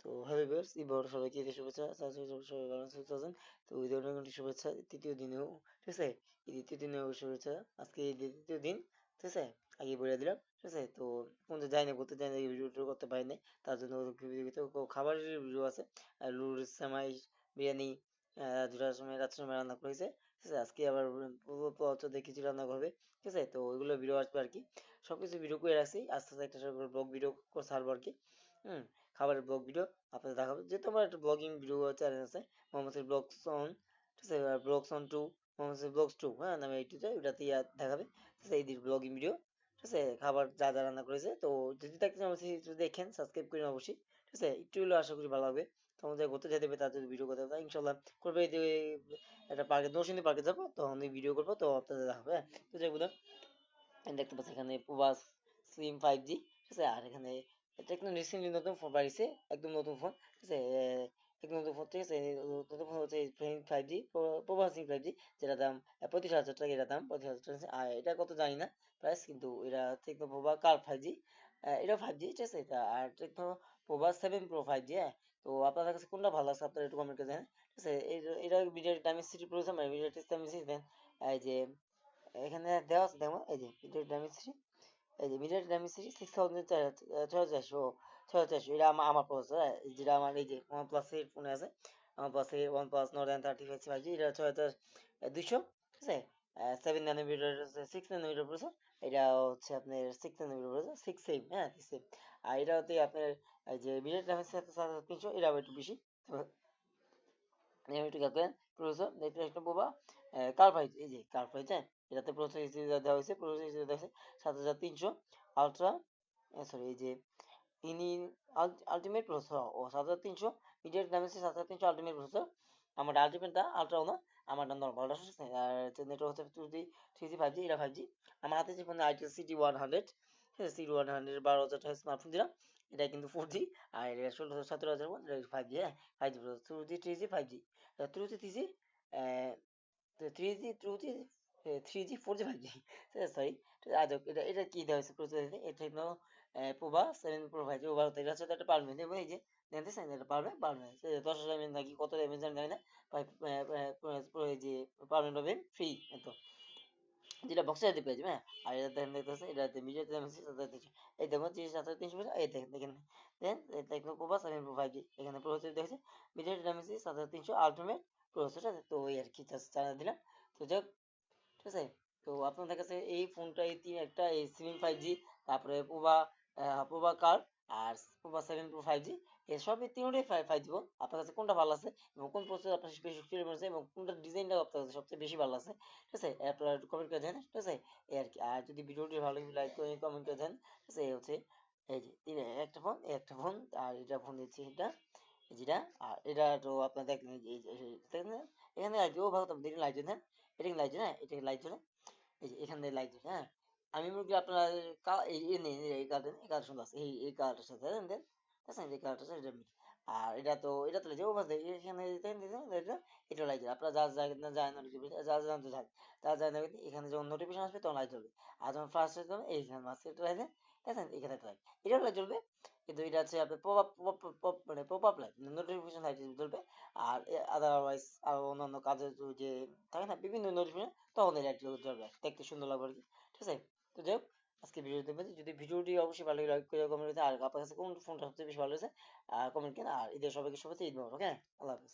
তো hello viewers, Eid সবাইকে ঈদের শুভেচ্ছা। সবাই ভালো আছেন। তো ঈদের অনেক অনেক শুভেচ্ছা। তৃতীয় দিনেও ঠিক আছে, এই দ্বিতীয় দিনেও শুভেচ্ছা। আজকে ঈদের তৃতীয় দিন, ঠিক আছে, আগে বলে দিলাম, ঠিক আছে। তো কোন যাইনি, বলতে যাইনি, এই ভিডিওটা করতে পারিনি, তার জন্য খাবারের ভিডিও আছে। লুর সেমাই বিরিয়ানি দুটার সময়, রাতের সময় রান্না করেছে, ঠিক আছে। আজকে আবার পছন্দের কিছু রান্না করবে, ঠিক আছে। তো ওইগুলো ভিডিও আসবে আর কি। সবকিছু ভিডিও করে রাখছি, আস্তে আস্তে একটা ব্লগ ভিডিও ছাড়বো আর কি। হুম, খাবারের ব্লগ ভিডিও আপনাদের দেখাবো, যেহেতু আমার একটা ব্লগিং ভিডিও চ্যানেল আছে, মোহাম্মদ ব্লগস অন, ঠিক আছে, blogs on two, Mohammad blogs two, হ্যাঁ, নামে ইউটিউবে, ওটাতে দেখাবে, ঠিক আছে, এই ব্লগিং ভিডিও, ঠিক আছে। খাবার যা যা রান্না করেছে, তো যদি দেখতে চান অবশ্যই একটু দেখেন, সাবস্ক্রাইব করেন অবশ্যই, ঠিক আছে। একটু হলেও আশা করি ভালো লাগবে। তো আমাদের ঘুরতে যেতে হবে, তার যদি ভিডিও করতে হবে ইনশাল্লাহ করবে। এই যে একটা পার্কে, নরসিংদী পার্কে যাবো, তখন এই ভিডিও করবো, তো আপনাদের দেখাবো, হ্যাঁ। তো যাই বলুন, দেখতে পাচ্ছি এখানে প্রবাস সিম 5G, ঠিক আছে। আর এখানে এটা একদম রিসেন্টলি নতুন ফোন বাড়িছে, একদম নতুন ফোন, ঠিক আছে। একদম নতুন ফোন, ঠিক আছে। নতুন ফোন হচ্ছে 5G, প্রবাস সিম 5G, যেটা দাম 25,000 টাকা, এটা দাম 25,000 টাকা। আর এটা কত জানি না প্রাইস, কিন্তু এটা টেকনো প্রভা কার 5G, এটা 5G, ঠিক আছে। এটা আর টেকনো প্রভা 7 Pro 5G, হ্যাঁ। তো আপনাদের কাছে কোনটা ভালো লাগছে আপনারা একটু কমেন্ট করে জানেন, ঠিক আছে। এটা ভিডিও ডাইমেনসিটি প্রয়োজন, ভিডিও ডাইমেনসিটি দেন। এই যে এখানে দেওয়া আছে, দেখো, এই যে ভিডিও ডাইমেনসিটি, এই যে মিডিয়ার ডাইমেনসিটি 6400, এটা আমার প্রসেসর, যেটা আমার এই যে ওয়ান প্লাস এর ফোনে আছে, আমার প্লাসে ওয়ান প্লাস নোট 35 5G, এটা 6200, ঠিক আছে। 7 nm, 6 nm প্রসেসর, এটা হচ্ছে আপনার 6 nm প্রসেসর, 6 সেম, হ্যাঁ, 6 সেম। আর এটা হচ্ছে আপনার এই যে মিডিয়ার ডাইমেনসিটি 300, এটা একটু বেশি, একটু খেয়াল করেন। প্রসেসর দেখতে একটা বোবা কার ফাইভ, এই যে কার ফাইভ, হ্যাঁ। এটাতে প্রসেসর হিসেবে দেওয়া হয়েছে, প্রসেসর হিসেবে দেওয়া হয়েছে 7300 আলট্রা, সরি, এই যে ইনি আলটিমেট প্রসেসর, ও 7300, মিডিয়ার দাম হচ্ছে 7300 আলটিমেট প্রসেসর। আমার আলটিমেটটা আলট্রাও না, আমারটা নর্মালটা, আর নেটওয়ার্ক হচ্ছে 2G 3G 5G, এটা 5G। আমার হাতে যে ফোন আইটেল সিটি 100, ঠিক আছে, সিটি 100 12,000 টাকা স্মার্টফোন দিলাম, এটা কিন্তু 4G। আর এটা 17,000 ফোন, এটা 5G, হ্যাঁ, 5G processor, 2G 3G 5G, 2G 3G, 3G 2G 3G 4G 5G, sorry. এটা এটা কি দেওয়া হয়েছে প্রসেসর, এটা হলো প্রভা 7 Pro 5G ওভার, এটা হচ্ছে একটা পারমানেন্ট, এবং এই যে দেখতেছেন, এটা পারমানেন্ট 10,000 mAh নাকি কত mAh আমি জানি না, এই যে পারমানেন্ট হবে ফ্রি, এত, যেটা বক্সে যেতে পেয়ে যাবে, হ্যাঁ। আর এটা দেখেন, দেখতেছে এটাতে মিডিয়া এই দেখুন 30,300, এই দেখেন দেখেন, দেন দেখুন প্রভাস 7 Pro 5G, এখানে প্রসেসর দেখেছে মিডিয়া ডাইমেনসিটি 7300 আলটিমেট প্রসেসর, তো ওই আর কি জাস্ট জানা দিলাম। তো যাক, ঠিক আছে। তো আপনাদের কাছে এই ফোনটা, এই তিন একটা, এই সিভিং 5G, তারপরে পোভা, পোভা কার, আর পোভা 7 Pro 5G, এসব এই তিনটাই 5G ফোন, আপনার কাছে কোনটা ভালো আছে এবং কোন প্রসেসর আপনার বেশি ফিল করেছে এবং কোনটার ডিজাইনটা আপনার কাছে সবচেয়ে বেশি ভালো আছে, ঠিক আছে, আপনারা একটু কমেন্ট করে দেন, ঠিক আছে। এই আর কি। আর যদি ভিডিওটি ভালো লাগে লাইক করে কমেন্ট করে দেন, ঠিক আছে। এই হচ্ছে এই যে একটা ফোন, এই একটা ফোন, আর এটা ফোন দিচ্ছি, এটা যেটা, আর এটা তো আপনার দেখেন, দেখেন এখানে আর কি, ও ভালো, তবে দেখেন লাইট দেন, এটা লাইট, হ্যাঁ, এটা লাইট জ্বলে, এই যে এখান থেকে লাইট জ্বলে, হ্যাঁ। আমি মনে করি আপনারা এই কালারটা, এই কালার সুন্দর আছে, এই কালারটার সাথে দেন দেন, ঠিক আছে, এই কালারটার সাথে এটা মিল। আর এটা তো যে ও বাস এখানে দেখেন দেখেন, এটা লাইট জ্বলে, আপনারা যা যায় না যায় না, যা জানতে চান তা যায় না, এখানে যখন নোটিফিকেশন আসবে তখন লাইট জ্বলবে। আর যখন ফার্স্ট যাবে এইখানে মাসে এটা লাইট দেন, ঠিক আছে, এখানে একটা লাইট, এটাও লাইট জ্বলবে, কিন্তু এটা হচ্ছে আপনার মানে pop up light, notification light জ্বলবে। আর আদারওয়াইজ আর অন্যান্য কাজের যে থাকে না বিভিন্ন নোটিফিকেশন, তখন এই লাইট জ্বলবে, দেখতে সুন্দর লাগবে আর কি, ঠিক আছে। তো যাই হোক, আজকে ভিডিও দেখবেন, যদি ভিডিওটি অবশ্যই ভালো লাগে লাইক করে কমেন্ট করে, আর আপনার কাছে কোন ফোনটা সবচেয়ে বেশি ভালো হয়েছে আর কমেন্ট কেন। আর ঈদের সবাইকে শুভেচ্ছা, ঈদ মোবারক, হ্যাঁ, আল্লাহ হাফেজ।